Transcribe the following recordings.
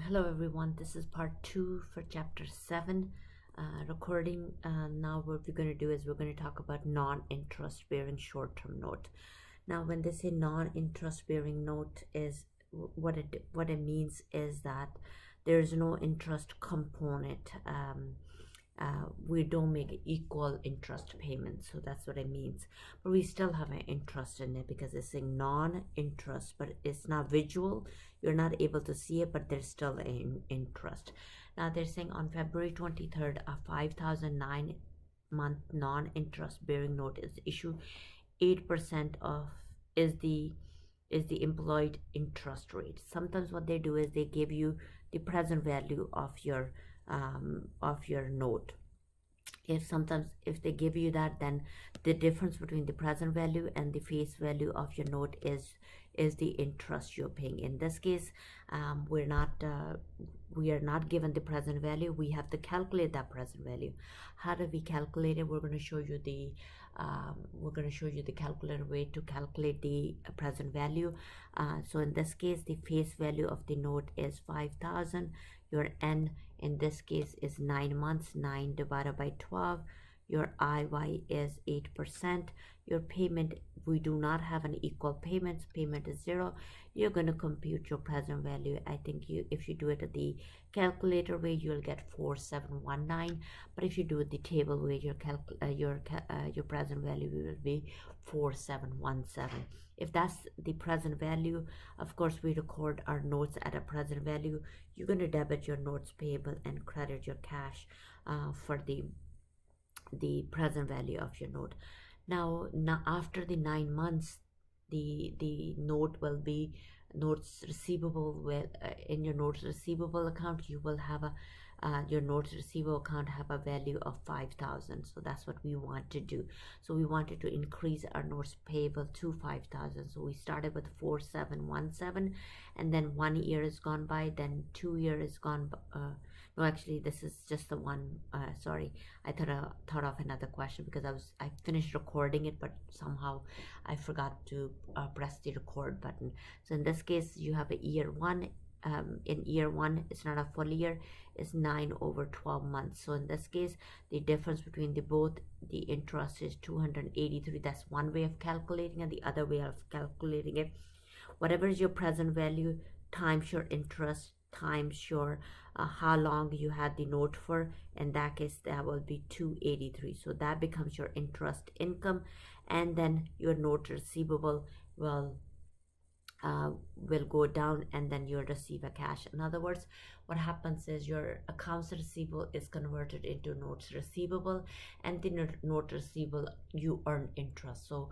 Hello everyone, this is part 2 for chapter 7 recording. Now what we're going to do is we're going to talk about non-interest bearing short-term note. Now when they say non-interest bearing note is what it means is that there's no interest component. We don't make equal interest payments, so that's what it means, but we still have an interest in it because it's a non-interest, but it's not visual. You're not able to see it, but there's still an interest. Now they're saying on February 23rd a 5,009-month non-interest bearing note is issued. 8% of is the employed interest rate. Sometimes what they do is they give you the present value of your note. If they give you that, then the difference between the present value and the face value of your note is the interest you're paying. In this case, we are not given the present value. We have to calculate that present value. How do we calculate it? We're going to show you the calculator way to calculate the present value. So in this case, the face value of the note is 5,000. Your N in this case is 9 months. 9 divided by 12. Your IY is 8%. Your payment, we do not have an equal payments. Payment is 0. You're going to compute your present value. I think if you do it at the calculator way, you'll get 4719. But if you do it the table way, your present value will be 4717. If that's the present value, of course we record our notes at a present value. You're going to debit your notes payable and credit your cash for the present value of your note. Now after the 9 months, the note will be notes receivable. In your notes receivable account, you will have your notes receivable account have a value of 5,000. So that's what we want to do. So we wanted to increase our notes payable to 5,000. So we started with 4717, and then 1 year is gone by, then 2 years is gone by. No, actually this is just the one. Sorry, I thought of another question because I finished recording it, but somehow I forgot to press the record button. So in this case, you have a year 1. In year 1, it's not a full year, it's 9 over 12 months. So in this case, the difference between the interest is 283. That's one way of calculating, and the other way of calculating it, whatever is your present value times your interest times your how long you had the note for. In that case, that will be 283. So that becomes your interest income, and then your note receivable will go down, and then you'll receive a cash. In other words, what happens is your accounts receivable is converted into notes receivable, and the note receivable you earn interest. So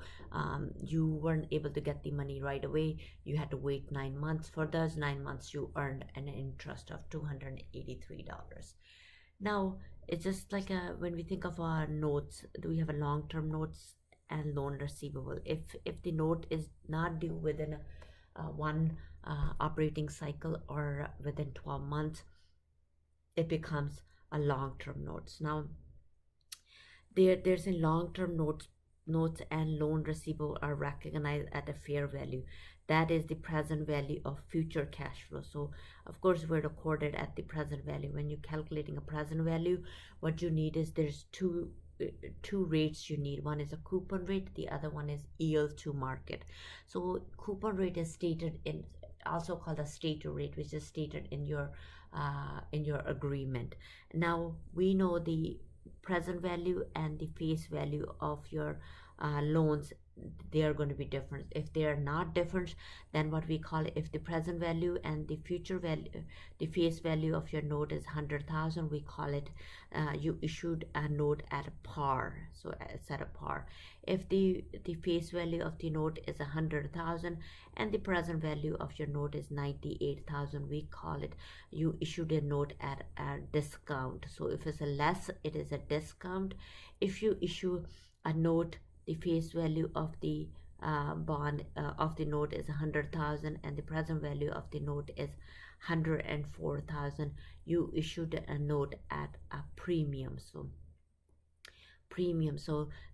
you weren't able to get the money right away. You had to wait 9 months. For those 9 months, you earned an interest of $283. Now it's just like when we think of our notes, do we have a long-term notes and loan receivable? If the note is not due within one operating cycle or within 12 months, it becomes a long-term notes. Now there's a long-term notes and loan receivable are recognized at a fair value. That is the present value of future cash flow. So of course we're recorded at the present value. When you're calculating a present value, what you need is there's two rates you need. One is a coupon rate, the other one is yield to market. So coupon rate is stated in, also called a stated rate, which is stated in your agreement. Now we know the present value and the face value of your loans, they are going to be different. If they are not different, then what we call it, if the present value and the future value, the face value of your note is 100,000, we call it you issued a note at par. So it's at a par. If the face value of the note is 100,000 and the present value of your note is 98,000, we call it you issued a note at a discount. So if it's a less, it is a discount. If you issue a note, the face value of the bond of the note is 100,000 and the present value of the note is 104,000, you issued a note at a premium. So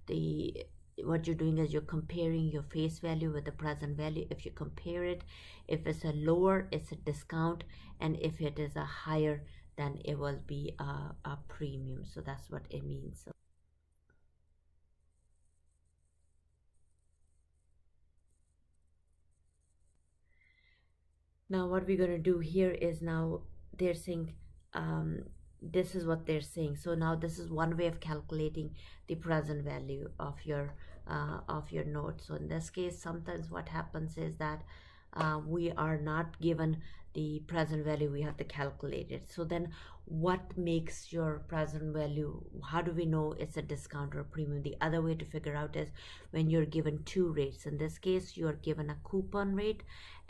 the what you're doing is you're comparing your face value with the present value. If you compare it, if it's a lower, it's a discount, and if it is a higher, then it will be a premium. So that's what it means. So now what we're going to do here is, now they're saying, um, this is what they're saying. So now this is one way of calculating the present value of your note. So in this case, sometimes what happens is that we are not given the present value, we have to calculate it. So then what makes your present value, how do we know it's a discount or a premium? The other way to figure out is when you're given two rates. In this case, you're given a coupon rate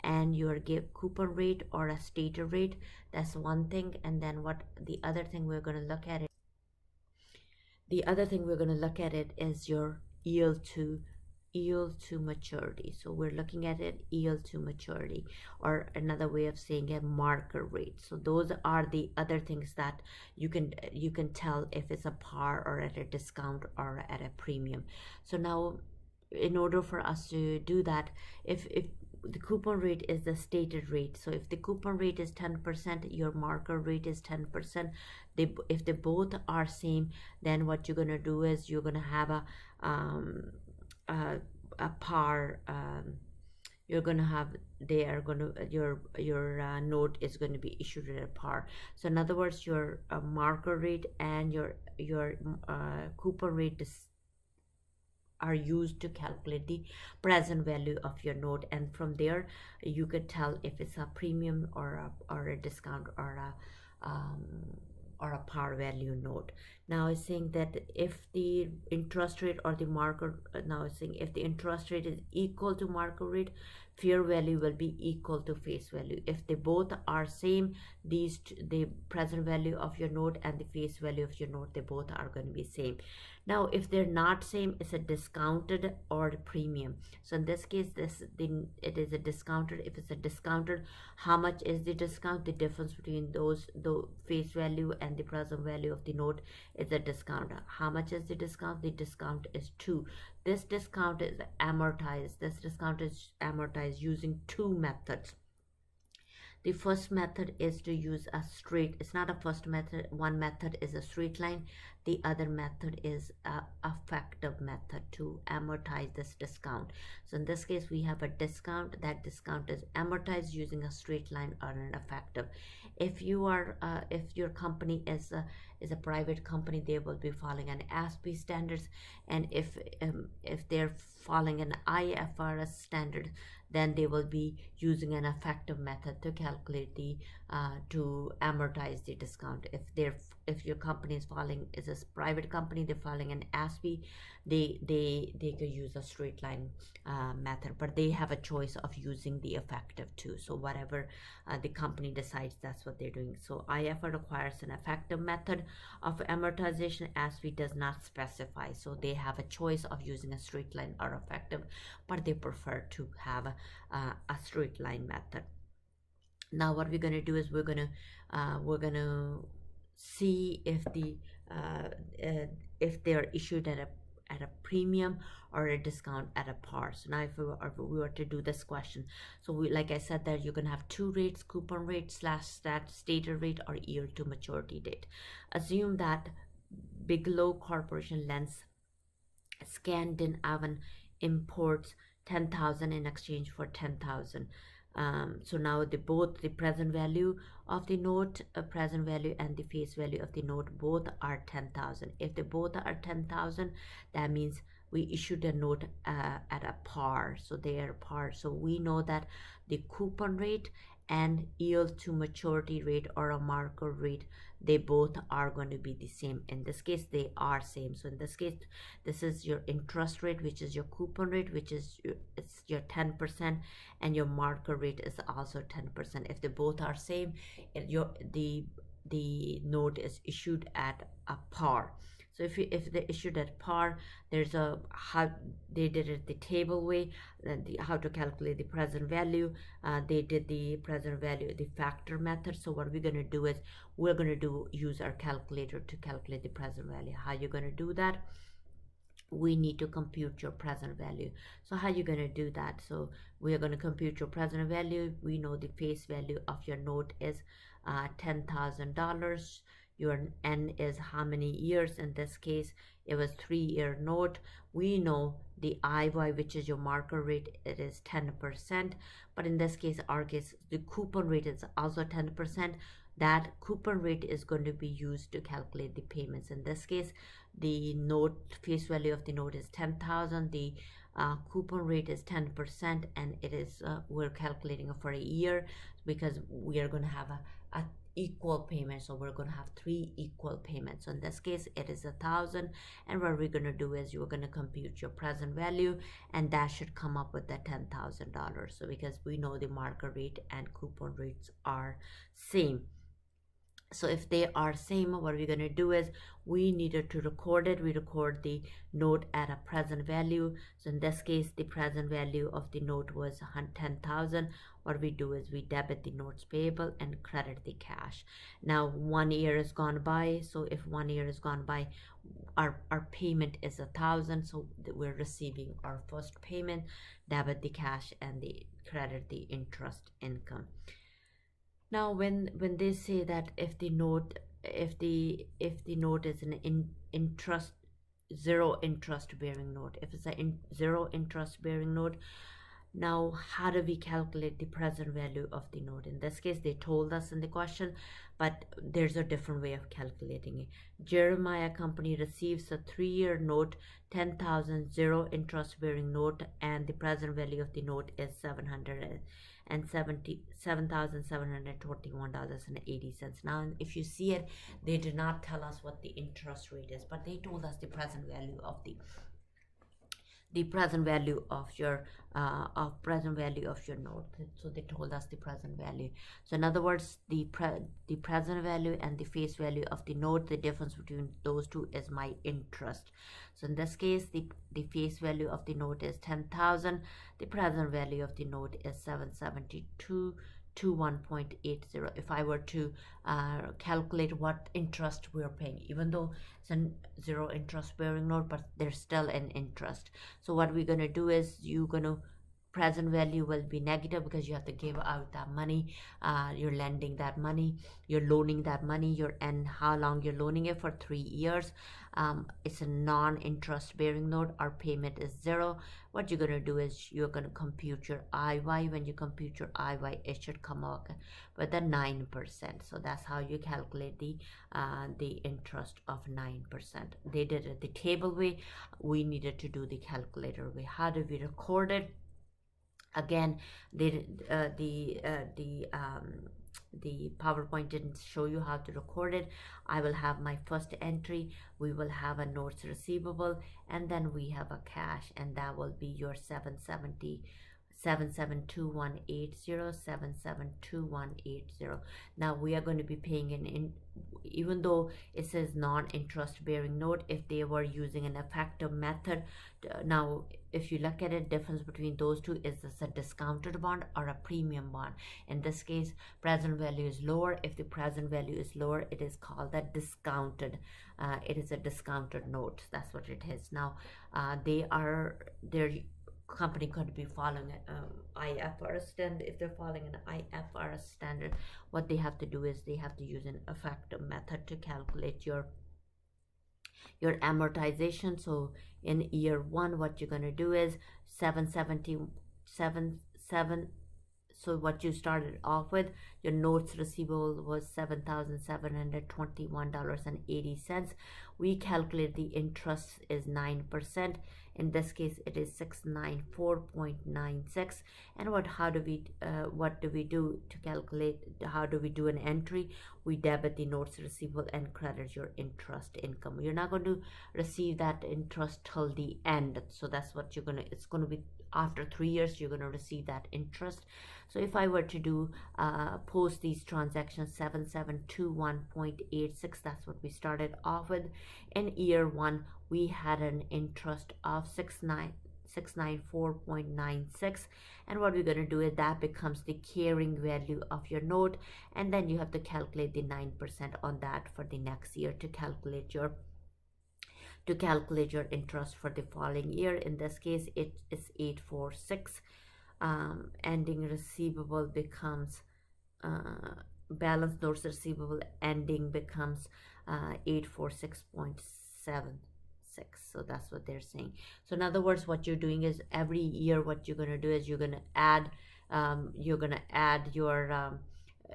and your give coupon rate or a stated rate. That's one thing. And then what the other thing we're going to look at it, the other thing we're going to look at it is your yield to maturity. So we're looking at it, yield to maturity, or another way of saying it, marker rate. So those are the other things that you can tell if it's a par or at a discount or at a premium. So now in order for us to do that, if the coupon rate is the stated rate, so if the coupon rate is 10%, your marker rate is 10%, if they both are same, then what you're going to do is you're going to have um, a, a par, you're going to have, they are going to, your note is going to be issued at a par. So in other words, your marker rate and your coupon rate are used to calculate the present value of your note, and from there you could tell if it's a premium or a discount or a par value note. Now it's saying that if the interest rate or the market, now it's saying if the interest rate is equal to market rate, fair value will be equal to face value. If they both are same, the present value of your note and the face value of your note, they both are going to be same. Now if they're not same, it's a discounted or a premium. So in this case, it is a discounted. If it's a discounted, how much is the discount? The difference between the face value and the present value of the note is a discount. How much is the discount? The discount is 2. This discount is amortized. This discount is amortized using two methods. The first method is to use a straight, it's not a first method, one method is a straight line, the other method is a effective method to amortize this discount. So in this case we have a discount, that discount is amortized using a straight line or an effective. If your company is a private company, they will be following an ASPE standards, and if they're following an IFRS standard, then they will be using an effective method to calculate the to amortize the discount. If your company is a private company, they're following an ASPE, they could use a straight line method, but they have a choice of using the effective too. So whatever the company decides, that's what they're doing. So IFR requires an effective method of amortization. ASPE does not specify, so they have a choice of using a straight line or effective, but they prefer to have a straight line method. Now what we're going to do is we're going to see if they are issued at a premium or a discount at a par. So now if we were to do this question, so like I said, that you're going to have two rates, coupon rate / that stated rate or yield to maturity date. Assume that Bigelow Corporation lends Scandinavian imports 10,000 in exchange for 10,000. So now the present value of the note, present value and the face value of the note, both are 10,000. If they both are 10,000, that means we issued a note at a par, so they are par. So we know that the coupon rate and yield to maturity rate or a marker rate, they both are going to be the same. In this case they are same. So in this case, this is your interest rate, which is your coupon rate, which is it's your 10%, and your marker rate is also 10%. If they both are same, the note is issued at a par. So if they issued at par, there's a how they did it the table way, how to calculate the present value. They did the present value, the factor method. So what we're going to do is we're going to use our calculator to calculate the present value. How you're going to do that? we need to compute your present value. So how are you going to do that? So we are going to compute your present value. We know the face value of your note is $10,000. Your N is how many years? In this case, it was 3-year note. We know the IY, which is your marker rate, it is 10%. But in this case, our case, the coupon rate is also 10%. That coupon rate is going to be used to calculate the payments. In this case, the note face value of the note is 10,000. The coupon rate is 10%, and it is we're calculating it for a year because we are going to have a equal payment. So we're going to have 3 equal payments. So in this case, it is 1,000. And what we're going to do is you're going to compute your present value, and that should come up with the $10,000. So because we know the marker rate and coupon rates are same. So if they are same, what we're going to do is we needed to record it. We record the note at a present value. So in this case, the present value of the note was 10,000. What we do is we debit the notes payable and credit the cash. Now 1 year has gone by. So if 1 year has gone by, our payment is 1,000. So we're receiving our first payment, debit the cash, and the credit the interest income. Now when they say that if the note is an interest zero interest bearing note, if it's a zero interest bearing note, now how do we calculate the present value of the note? In this case, they told us in the question, but there's a different way of calculating it. Jeremiah Company receives a 3-year note, 10,000, zero interest bearing note, and the present value of the note is $777,721.80. Now if you see it, they did not tell us what the interest rate is, but they told us the present value of the present value of your note. So they told us the present value. So in other words, the present value and the face value of the note, the difference between those two is my interest. So in this case, the face value of the note is 10,000. The present value of the note is 772.21.80. If I were to calculate what interest we're paying, even though it's a zero interest bearing note, but there's still an interest. So what we're going to do is present value will be negative because you have to give out that money. You're lending that money, you're loaning that money, and how long you're loaning it for? 3 years. It's a non-interest bearing note. Our payment is 0. What you're going to do is you're going to compute your IY. When you compute your IY, it should come out with a 9%. So that's how you calculate the interest of 9%. They did it the table way. We needed to do the calculator way. How do we record it? Again, the PowerPoint didn't show you how to record it. I will have my first entry. We will have a notes receivable, and then we have a cash, and that will be your 772,180. Now we are going to be paying even though it says non-interest bearing note, if they were using an effective method. Now if you look at it, difference between those two, is this a discounted bond or a premium bond? In this case, present value is lower. If the present value is lower, it is called a discounted. It is a discounted note. That's what it is. Now their company could be following IFRS standard. If they're following an IFRS standard, what they have to do is they have to use an effective method to calculate your amortization. So in year 1, what you're going to do is 777. So what you started off with, your notes receivable was $7,721.80. We calculate the interest is 9%. In this case, it is 694.96. And what do we do to calculate? How do we do an entry? We debit the notes receivable and credit your interest income. You're not going to receive that interest till the end. So that's what it's going to be after 3 years. You're going to receive that interest. So if I were to do post these transactions, 7721.86, that's what we started off with. In year 1, we had an interest of 694.96, and what we're going to do is that becomes the carrying value of your note, and then you have to calculate the 9% on that for the next year to calculate your to calculate your interest for the following year. In this case, it is 846. Ending receivable becomes balance notes receivable ending becomes 846.76. So that's what they're saying. So in other words, what you're doing is every year what you're going to do is you're going to add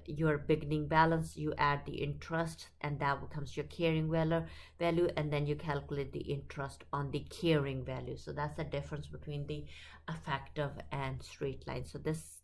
your beginning balance, you add the interest, and that becomes your carrying value, and then you calculate the interest on the carrying value. So that's the difference between the effective and straight line. So this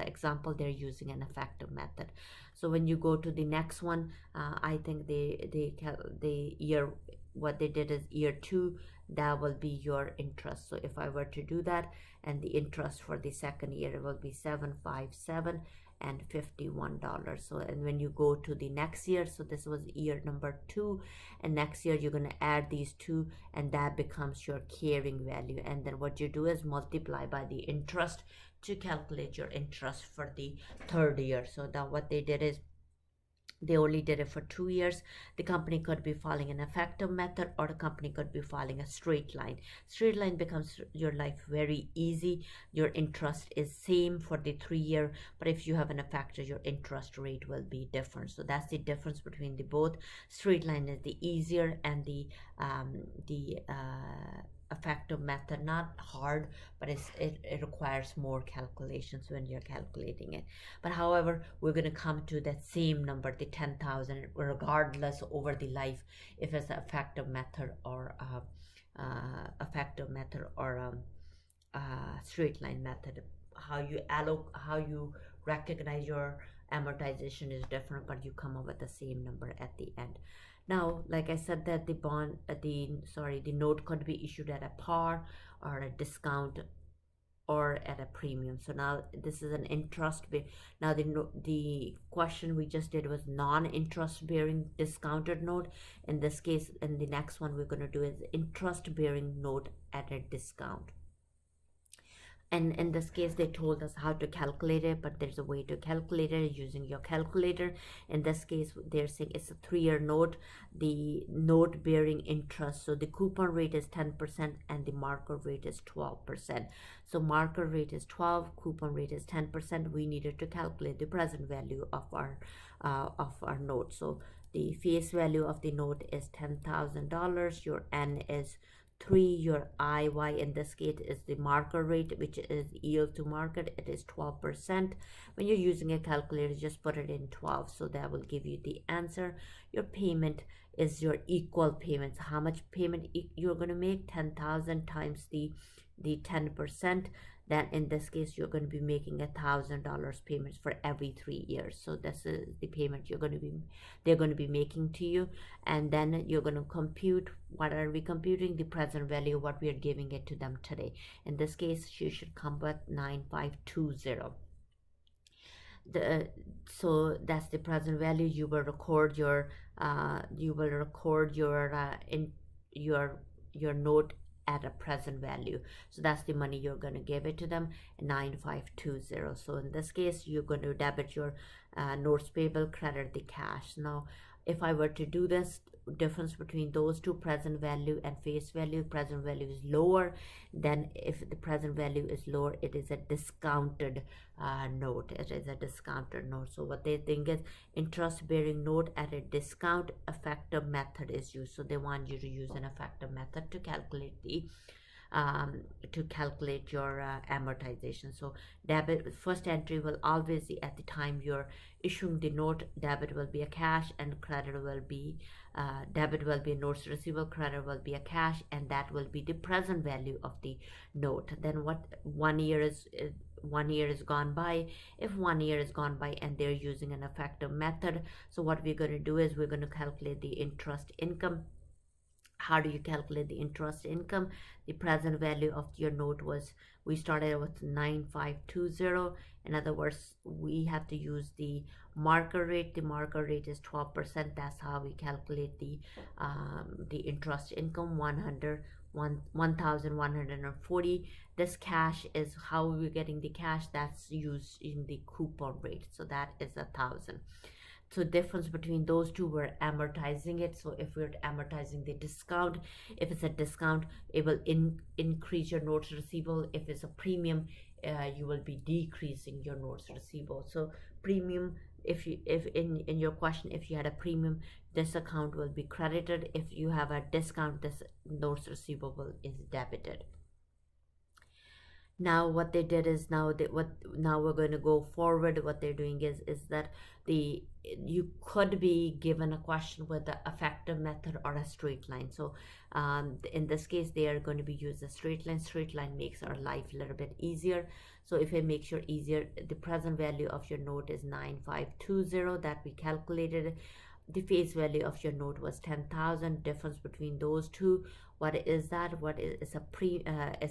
example, they're using an effective method. So when you go to the next one, I think the year, what they did is year 2, that will be your interest. So if I were to do that, and the interest for the second year, it will be 757 and $51. So, and when you go to the next year, so this was year number 2, and next year you're going to add these two, and that becomes your carrying value. And then what you do is multiply by the interest to calculate your interest for the third year. So that what they did is they only did it for 2 years. The company could be following an effective method, or the company could be following a straight line. Straight line becomes your life very easy. Your interest is same for the 3 year, but if you have an effective, your interest rate will be different. So that's the difference between the both. Straight line is the easier, and the effective method, not hard, but it requires more calculations when you're calculating it. But however, we're going to come to that same number, the 10,000, regardless over the life, if it's an effective method or straight line method. How you recognize your amortization is different, but you come up with the same number at the end. Now, like I said, that the note could be issued at a par, or a discount, or at a premium. So now this is an interest. Now the question we just did was non-interest bearing discounted note. In this case, in the next one we're going to do is interest bearing note at a discount. And in this case, they told us how to calculate it, but there's a way to calculate it using your calculator. In this case, they're saying it's a 3-year note, the note bearing interest. So the coupon rate is 10% and the marker rate is 12%. So marker rate is 12, coupon rate is 10%. We needed to calculate the present value of our note. So the face value of the note is $10,000. Your N is 3, your IY in this case is the marker rate, which is yield to market. It is 12%. When you're using a calculator, just put it in 12, so that will give you the answer. Your payment is your equal payments. How much payment you're going to make? 10,000 times the 10%. Then in this case, you're going to be making $1,000 payments for every 3 years. So this is the payment they're going to be making to you. And then you're going to compute, what are we computing? The present value, what we are giving it to them today. In this case, you should come with 9520. So that's the present value. You will record your your note at a present value. So that's the money you're going to give it to them, 9520. So in this case, you're going to debit your notes payable, credit the cash. Now, if I were to do this, difference between those two, present value and face value, present value is lower. Then if the present value is lower, it is a discounted note. It is a discounted note. So what they think is interest bearing note at a discount, effective method is used. So they want you to use an effective method to calculate your amortization. So debit, first entry will always be at the time you're issuing the note. Debit will be a cash, and credit will be debit will be a notes receivable, credit will be a cash, and that will be the present value of the note. Then what 1 year is 1 year is gone by. If 1 year is gone by and they're using an effective method, so what we're going to do is we're going to calculate the interest income. How do you calculate the interest income? The present value of your note was, we started with 9520. In other words, we have to use the marker rate. The marker rate is 12%. That's how we calculate the interest income, 1,140. This cash is how we're getting the cash. That's used in the coupon rate. So that is 1,000. So difference between those two, we're amortizing it. So if we're amortizing the discount, if it's a discount, it will increase your notes receivable. If it's a premium, you will be decreasing your notes receivable. So premium, if in your question, if you had a premium, this account will be credited. If you have a discount, this notes receivable is debited. Now what they did is, now we're going to go forward. What they're doing is that you could be given a question with the effective method or a straight line. So in this case, they are going to be used a straight line. Straight line makes our life a little bit easier. So if it makes your easier, the present value of your note is 9520 that we calculated. The face value of your note was 10,000. Difference between those two, what is that? What is is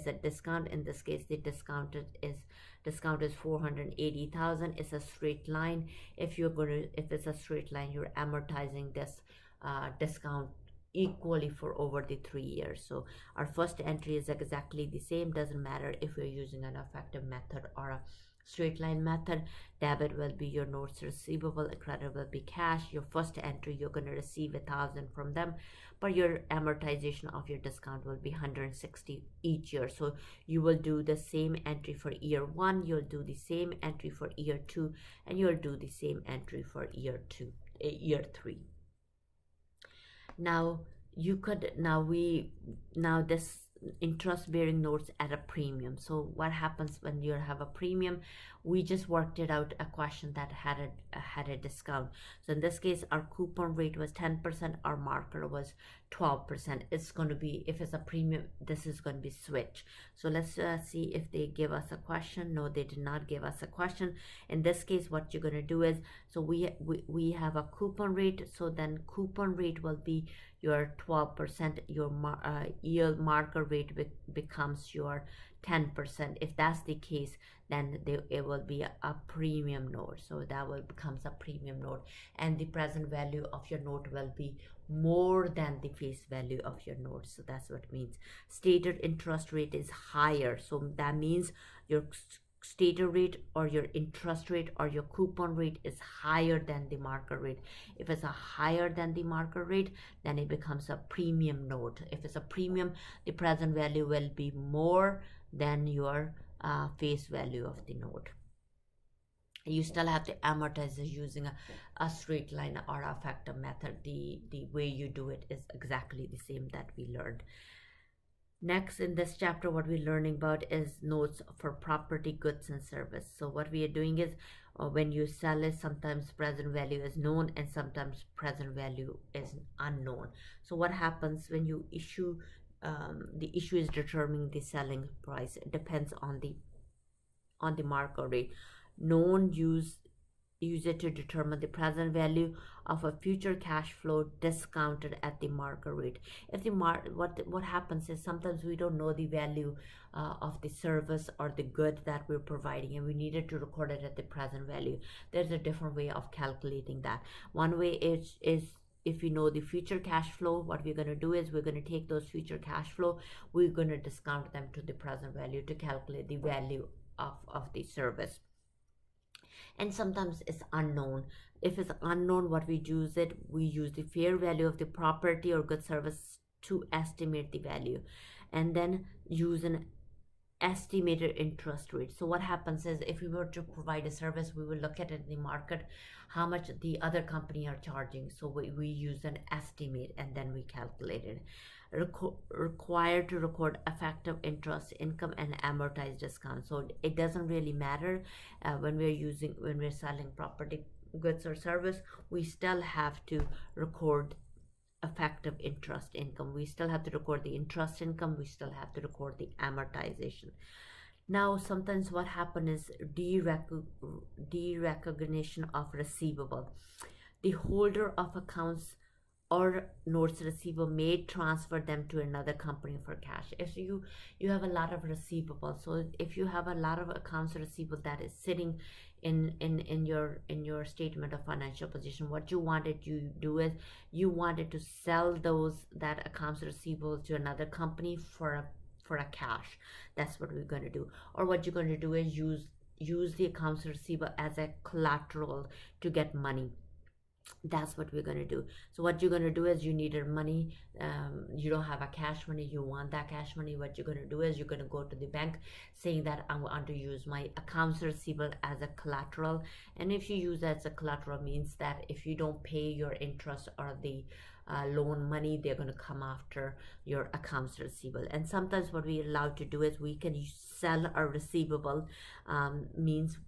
a discount? In this case, the discount is 480,000. It's a straight line. If it's a straight line, you're amortizing this discount equally for over the 3 years. So our first entry is exactly the same. Doesn't matter if we're using an effective method or a straight line method. Debit will be your notes receivable, credit will be cash. Your first entry, you're going to receive 1,000 from them, but your amortization of your discount will be 160 each year. So you will do the same entry for year 1, you'll do the same entry for year 2, and you'll do the same entry for year 3. Now this interest bearing notes at a premium. So what happens when you have a premium? We just worked it out, a question that had a discount. So in this case, our coupon rate was 10%, our marker was 12%. It's going to be, if it's a premium, this is going to be switch. So let's see if they give us a question. No, they did not give us a question. In this case, what you're going to do is, so we have a coupon rate. So then coupon rate will be your 12%. Your yield marker rate becomes your 10%. If that's the case, then it will be a premium note. So that will becomes a premium note, and the present value of your note will be more than the face value of your note. So that's what it means. Stated interest rate is higher. So that means your stated rate or your interest rate or your coupon rate is higher than the market rate. If it's a higher than the market rate, then it becomes a premium note. If it's a premium, the present value will be more than your face value of the note. You still have to amortize it using a straight line or a factor method. The way you do it is exactly the same that we learned. Next, in this chapter, what we're learning about is notes for property, goods, and service. So what we are doing is, when you sell it, sometimes present value is known and sometimes present value is unknown. So what happens when you issue, the issue is determining the selling price. It depends on the market rate. Known, use it to determine the present value of a future cash flow discounted at the market rate. If the what happens is, sometimes we don't know the value of the service or the good that we're providing, and we needed to record it at the present value. There's a different way of calculating that. One way is if we know the future cash flow, what we're going to do is we're going to take those future cash flow, we're going to discount them to the present value to calculate the value of the service. And sometimes it's unknown. If it's unknown, what we use the fair value of the property or good service to estimate the value, and then use an estimated interest rate. So what happens is, if we were to provide a service, we will look at it in the market, how much the other company are charging. So we use an estimate and then we calculate it. Required to record effective interest, income, and amortized discount. So it doesn't really matter when we're selling property, goods, or service. We still have to record effective interest income. We still have to record the interest income. We still have to record the amortization. Now, sometimes what happens is derecognition of receivable. The holder of accounts or notes receivable may transfer them to another company for cash. If you have a lot of receivables, so if you have a lot of accounts receivable that is sitting in your statement of financial position, what you wanted to do is you wanted to sell that accounts receivable to another company for a cash. That's what we're going to do. Or what you're going to do is use the accounts receivable as a collateral to get money. That's what we're going to do. So what you're going to do is you need your money. You don't have a cash money, you want that cash money. What you're going to do is you're going to go to the bank saying that I want to use my accounts receivable as a collateral. And if you use that as a collateral, means that if you don't pay your interest or the loan money, they're going to come after your accounts receivable. And sometimes what we're allowed to do is we can sell our receivable. Means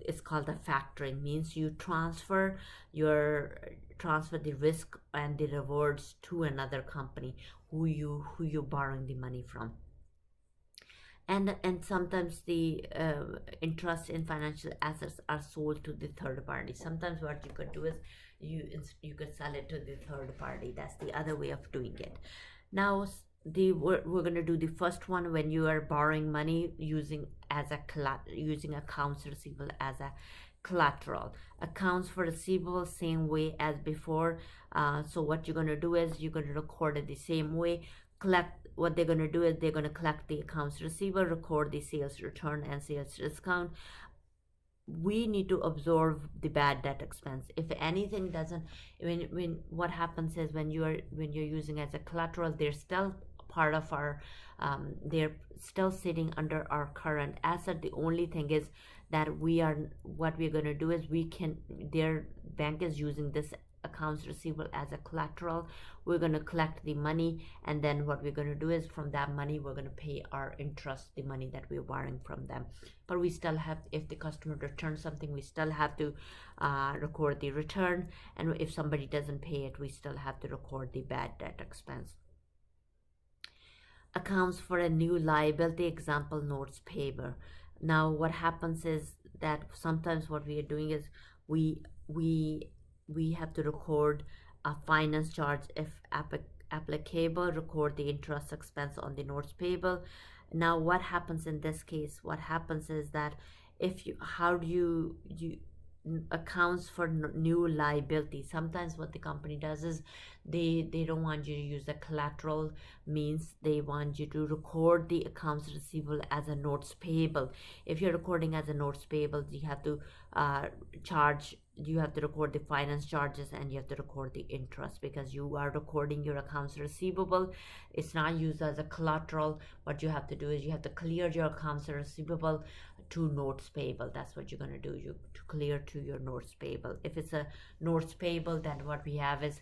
it's called a factoring, means you transfer the risk and the rewards to another company who you're borrowing the money from. And sometimes the interest in financial assets are sold to the third party. Sometimes what you could do is you could sell it to the third party. That's the other way of doing it. Now we're going to do the first one. When you are borrowing money using using accounts receivable as a collateral. Accounts for receivable, same way as before. So what you're going to do is you're going to record it the same way. What they're going to do is they're going to collect the accounts receivable, record the sales return and sales discount. We need to absorb the bad debt expense. If anything doesn't, when what happens is when you're using as a collateral, they're still part of our they're still sitting under our current asset. The only thing is that what we're going to do is their bank is using this accounts receivable as a collateral. We're going to collect the money, and then what we're going to do is from that money we're going to pay our interest, the money that we're borrowing from them. But we still have, if the customer returns something, we still have to record the return, and if somebody doesn't pay it, we still have to record the bad debt expense. Accounts for a new liability, example notes payable. Now what happens is that sometimes what we are doing is we have to record a finance charge if applicable, record the interest expense on the notes payable. Now what happens in this case, what happens is that if you how do you accounts for new liability. Sometimes what the company does is they don't want you to use the collateral, means they want you to record the accounts receivable as a notes payable. If you're recording as a notes payable, you have to record the finance charges and you have to record the interest, because you are recording your accounts receivable. It's not used as a collateral. What you have to do is you have to clear your accounts receivable to notes payable. That's what you're going to do, you to clear to your notes payable. If it's a notes payable, then what we have is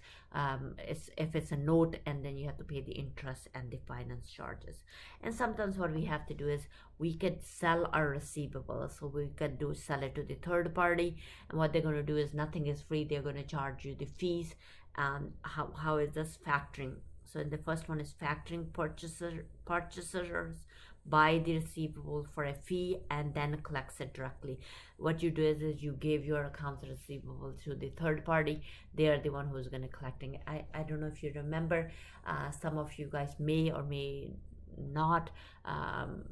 if it's a note, and then you have to pay the interest and the finance charges. And sometimes what we have to do is we could sell our receivable, so we could sell it to the third party, and what they're going to do is nothing is free. They're going to charge you the fees. How is this? Factoring. So in the first one is factoring. Purchasers buy the receivable for a fee and then collects it directly. What you do is you give your accounts receivable to the third party. They are the one who's going to collecting it. I don't know if you remember, some of you guys may or may not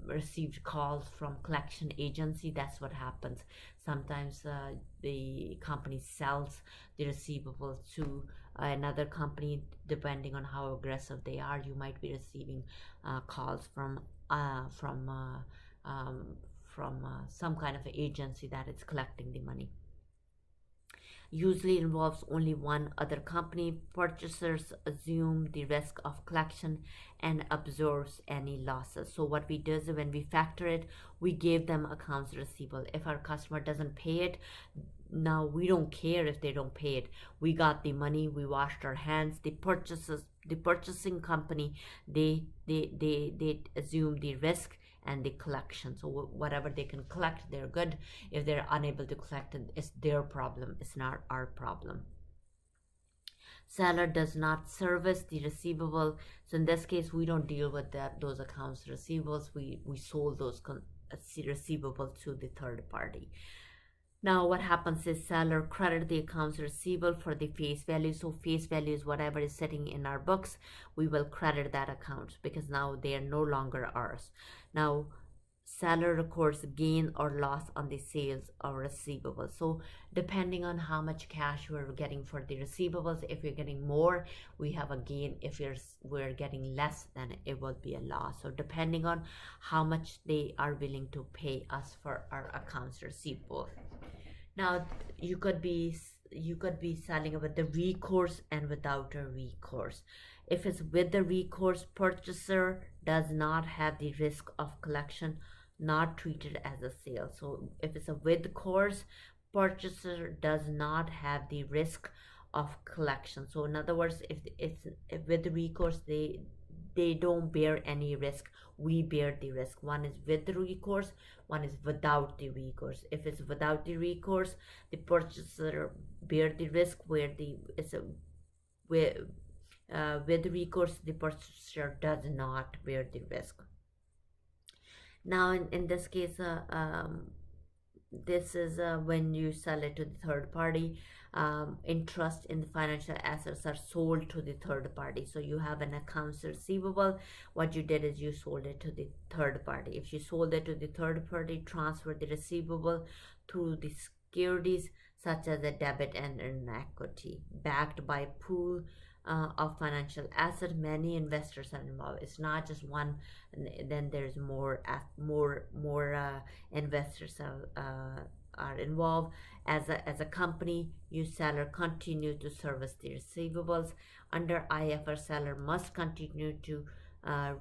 received calls from collection agency. That's what happens. Sometimes the company sells the receivable to another company. Depending on how aggressive they are, you might be receiving calls from some kind of agency that is collecting the money. Usually involves only one other company. Purchasers assume the risk of collection and absorbs any losses. So what we do is when we factor it, we give them accounts receivable. If our customer doesn't pay it, now we don't care if they don't pay it. We got the money, we washed our hands. The purchasing company, they assume the risk and the collection. So whatever they can collect, they're good. If they're unable to collect, it's their problem. It's not our problem. Seller does not service the receivable. So in this case, we don't deal with those accounts receivables. We sold those receivables to the third party. Now what happens is seller credit the accounts receivable for the face value. So face value is whatever is sitting in our books. We will credit that account because now they are no longer ours. Now seller records gain or loss on the sales of receivables. So depending on how much cash we're getting for the receivables, if we're getting more, we have a gain. If we're getting less, then it will be a loss. So depending on how much they are willing to pay us for our accounts receivable. Now you could be you could be selling with the recourse and without a recourse. If it's with the recourse, purchaser does not have the risk of collection, not treated as a sale. So if it's a with course, purchaser does not have the risk of collection. So in other words, if with the recourse, they don't bear any risk, we bear the risk. One is with the recourse, one is without the recourse. If it's without the recourse, the purchaser bear the risk, where the it's a where with recourse, the purchaser does not bear the risk. Now in this case, this is when you sell it to the third party. Interest in the financial assets are sold to the third party. So you have an accounts receivable. What you did is you sold it to the third party. If you sold it to the third party, transfer the receivable through the securities such as a debit and an equity backed by pool of financial asset. Many investors are involved. It's not just one. Then there's more investors are involved. As a company, you seller continue to service the receivables. Under IFRS, seller must continue to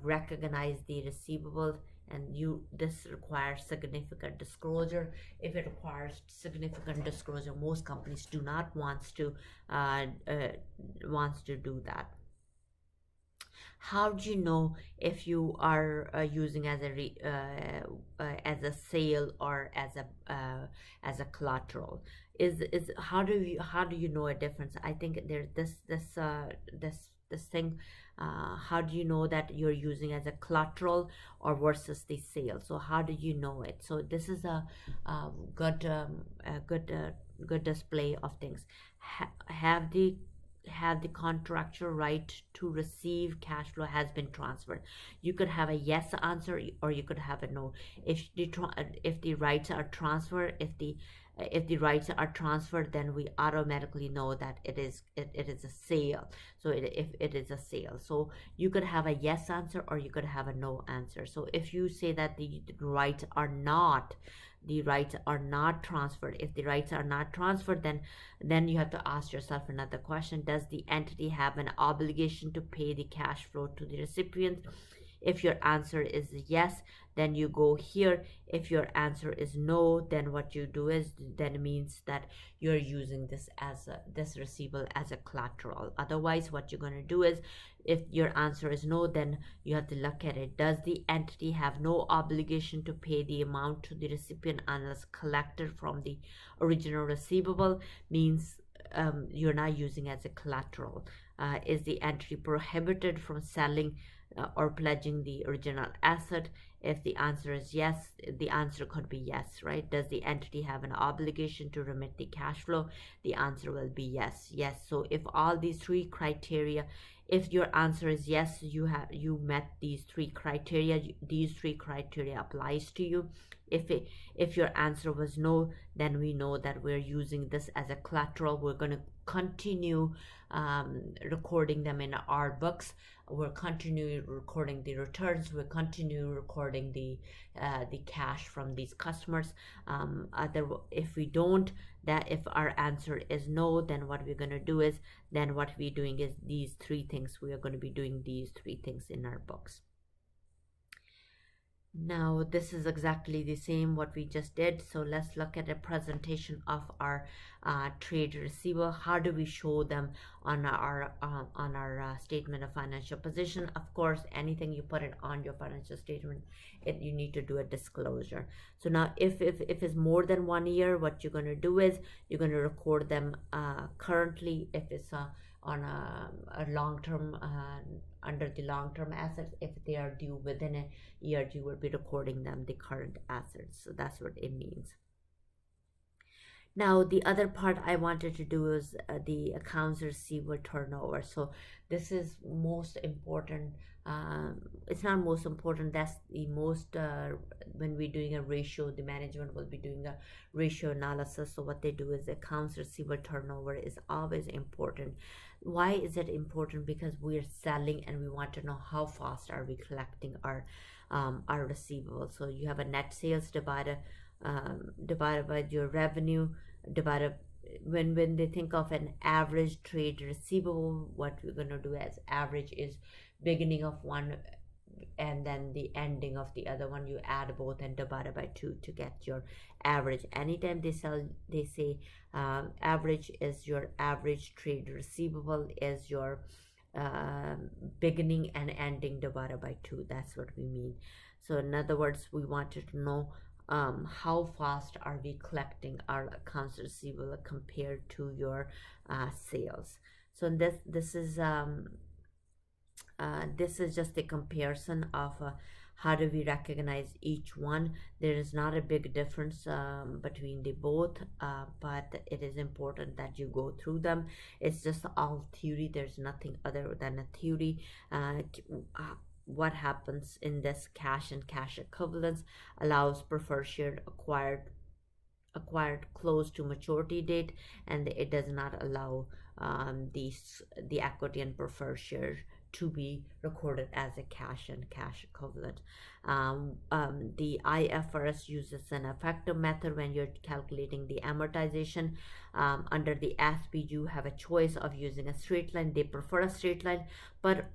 recognize the receivables, and this requires significant disclosure. If it requires significant disclosure, most companies do not wants to do that. How do you know if you are using as a sale or as a collateral? Is How do you know a difference? I think there's this thing. How do you know that you're using as a collateral or versus the sale? So how do you know it? So this is a good display of things. Have the contractual right to receive cash flow has been transferred. You could have a yes answer or you could have a no. If the rights are transferred, if the rights are transferred, then we automatically know that it is a sale. So if it is a sale, so you could have a yes answer or you could have a no answer. So if you say that the rights are not transferred, if the rights are not transferred, then you have to ask yourself another question: does the entity have an obligation to pay the cash flow to the recipient? If your answer is yes, then you go here. If your answer is no, then what you do is, then it means that you're using this receivable as a collateral. Otherwise, what you're going to do is, if your answer is no, then you have to look at it. Does the entity have no obligation to pay the amount to the recipient unless collected from the original receivable? Means you're not using as a collateral. Is the entity prohibited from selling or pledging the original asset? If the answer is yes, the answer could be yes, right? Does the entity have an obligation to remit the cash flow? The answer will be yes. So if all these three criteria, if your answer is yes, you met these three criteria. These three criteria applies to you. If your answer was no, then we know that we're using this as a collateral. We're going to continue recording them in our books. We're continue recording the returns. We're continue recording the cash from these customers. If we don't, that if our answer is no, then what we're going to do is, then what we're doing is these three things. We are going to be doing these three things in our books. Now this is exactly the same what we just did. So let's look at a presentation of our trade receivable. How do we show them on our statement of financial position? Of course, anything you put it on your financial statement, you need to do a disclosure. So now if it's more than 1 year, what you're going to do is you're going to record them currently. If it's on a long-term under the long-term assets, if they are due within a year, you will be recording them the current assets. So that's what it means. Now the other part I wanted to do is the accounts receivable turnover. So this is most important. It's not most important, that's the most when we're doing a ratio, the management will be doing a ratio analysis. So what they do is accounts receivable turnover is always important. Why is it important? Because we're selling and we want to know how fast are we collecting our receivables. So you have a net sales divided by your revenue, divided when they think of an average trade receivable, what we're going to do as average is beginning of one and then the ending of the other one. You add both and divide it by 2 to get your average. Anytime they say average is your average trade receivable is your beginning and ending divided by 2. That's what we mean. So in other words, we wanted to know how fast are we collecting our accounts receivable compared to your sales. So this is just a comparison of how do we recognize each one. There is not a big difference between the both, but it is important that you go through them. It's just all theory. There's nothing other than a theory. What happens in this cash and cash equivalents allows preferred share acquired close to maturity date, and it does not allow the equity and preferred share to be recorded as a cash and cash equivalent. The IFRS uses an effective method when you're calculating the amortization. Under the ASPE, you have a choice of using a straight line. They prefer a straight line,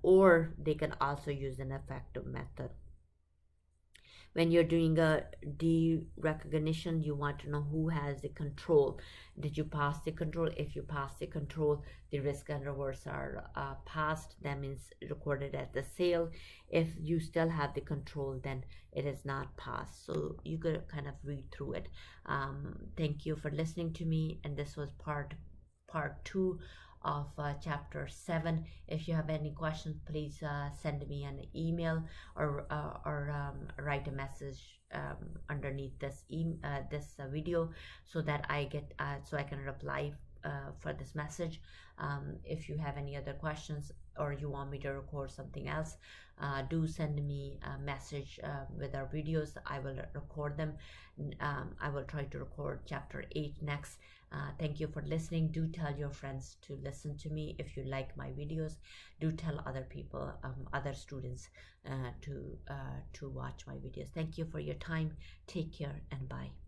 or they can also use an effective method. When you're doing a derecognition, you want to know who has the control. Did you pass the control? If you pass the control, the risk and rewards are passed. That means recorded at the sale. If you still have the control, then it is not passed. So you could kind of read through it. Thank you for listening to me, and this was part 2 of chapter 7. If you have any questions, please send me an email or write a message underneath this video, so that I can reply for this message. If you have any other questions or you want me to record something else, do send me a message with our videos. I will record them. I will try to record chapter 8 next. Thank you for listening. Do tell your friends to listen to me. If you like my videos, do tell other people, other students to watch my videos. Thank you for your time. Take care and bye.